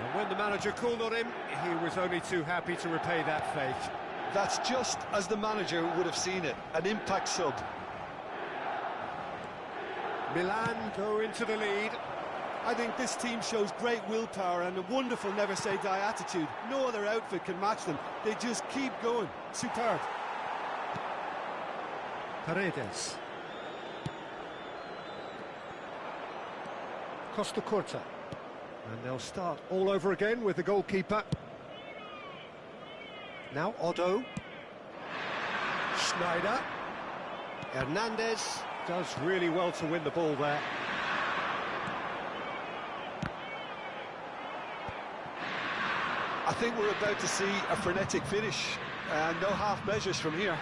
And when the manager called on him, he was only too happy to repay that faith. That's just as the manager would have seen it, an impact sub. Milan go into the lead. I think this team shows great willpower and a wonderful never-say-die attitude. No other outfit can match them. They just keep going. Superb. Paredes. Costa Curta. And they'll start all over again with the goalkeeper. Now Otto. Schneider. Hernandez does really well to win the ball there. I think we're about to see a frenetic finish, and no half measures from here.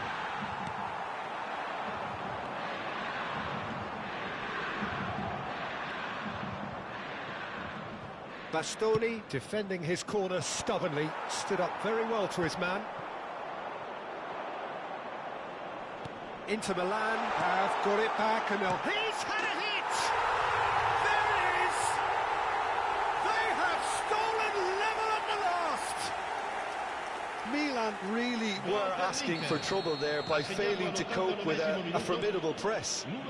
Bastoni, defending his corner stubbornly, stood up very well to his man. Inter Milan have got it back, and they'll... He's had a hit! There it is! They have stolen level at the last! Milan really were asking for trouble there by failing to cope with a formidable press. And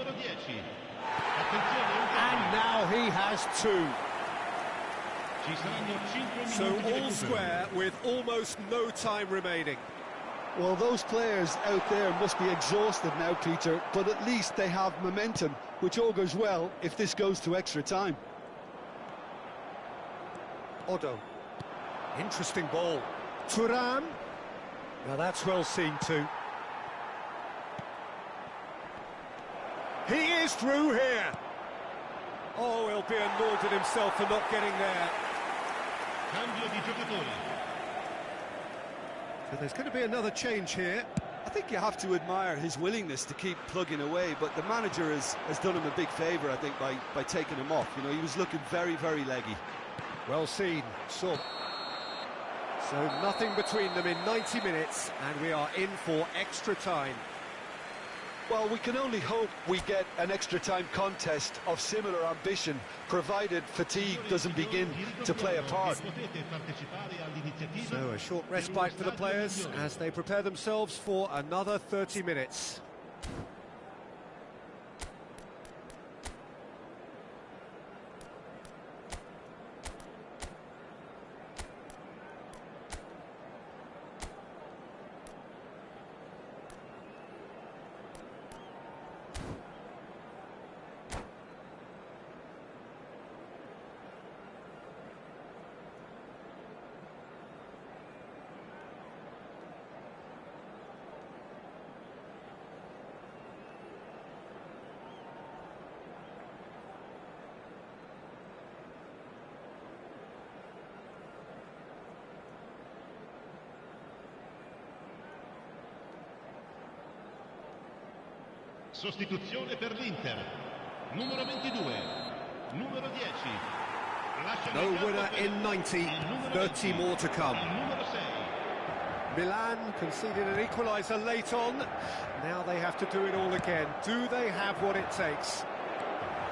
now he has 2. So all square with almost no time remaining. Well, those players out there must be exhausted now, Peter, but at least they have momentum, which augurs well if this goes to extra time. Otto. Interesting ball. Thuram. Now that's well seen too. He is through here. Oh, he'll be annoyed at himself for not getting there. Cambio di giocatori. So there's going to be another change here. I think you have to admire his willingness to keep plugging away, but the manager has done him a big favour, I think, by taking him off. You know, he was looking very, very leggy. Well seen. So nothing between them in 90 minutes, and we are in for extra time. Well, we can only hope we get an extra time contest of similar ambition, provided fatigue doesn't begin to play a part. So a short respite for the players as they prepare themselves for another 30 minutes. Sostituzione per l'Inter. Numero 22. Numero 10. No winner in 90, 30 more to come. Numero 6. Milan conceded an equaliser late on. Now they have to do it all again. Do they have what it takes?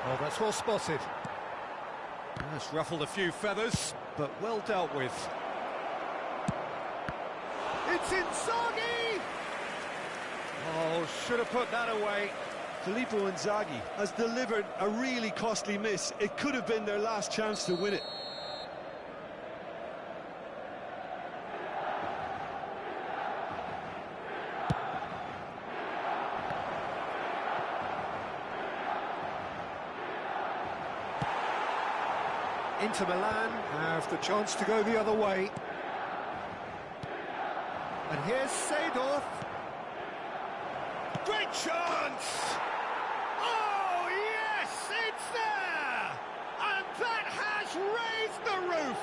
Oh, that's well spotted. That's ruffled a few feathers, but well dealt with. It's Inzaghi! Oh, should have put that away. Filippo Inzaghi has delivered a really costly miss. It could have been their last chance to win it. Inter Milan have the chance to go the other way. And here's Seedorf. Great chance! Oh, yes, it's there! And that has raised the roof!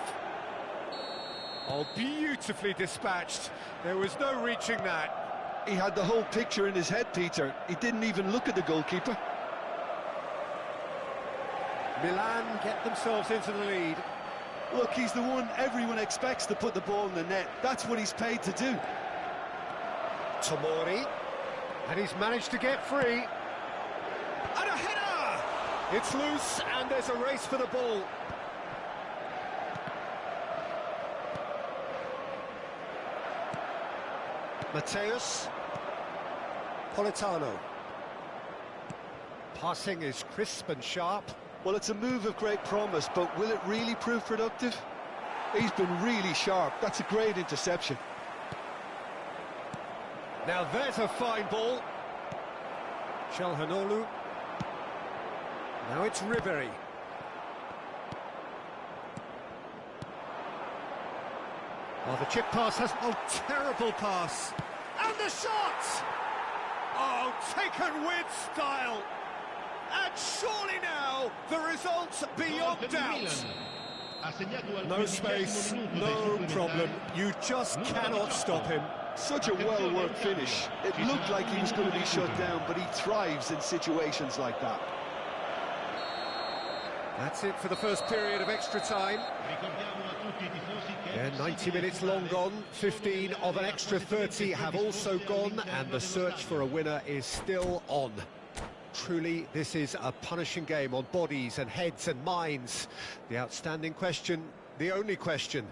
Oh, beautifully dispatched. There was no reaching that. He had the whole picture in his head, Peter. He didn't even look at the goalkeeper. Milan get themselves into the lead. Look, he's the one everyone expects to put the ball in the net. That's what he's paid to do. Tomori, and he's managed to get free. And a header! It's loose, and there's a race for the ball. Mateus. Politano. Passing is crisp and sharp. Well, it's a move of great promise, but will it really prove productive? He's been really sharp. That's a great interception. Now there's a fine ball. Çalhanoğlu. Now it's Ribery. Oh, the chip pass has... Oh, terrible pass. And the shot! Oh, taken with style. And surely now, the result's beyond doubt. No space, no problem. You just cannot stop him. Such a well-worked finish. It looked like he was going to be shut down, but he thrives in situations like that. That's it for the first period of extra time. Yeah, 90 minutes long gone, 15 of an extra 30 have also gone, and the search for a winner is still on. Truly, this is a punishing game on bodies and heads and minds. The outstanding question, the only question,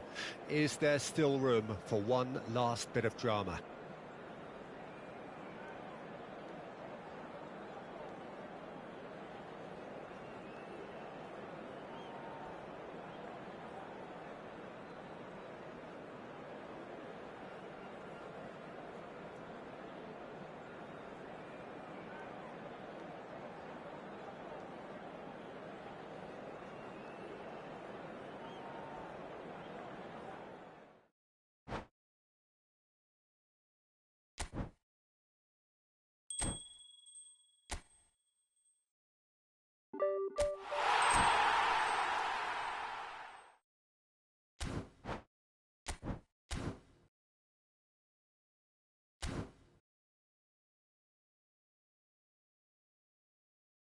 is there still room for one last bit of drama?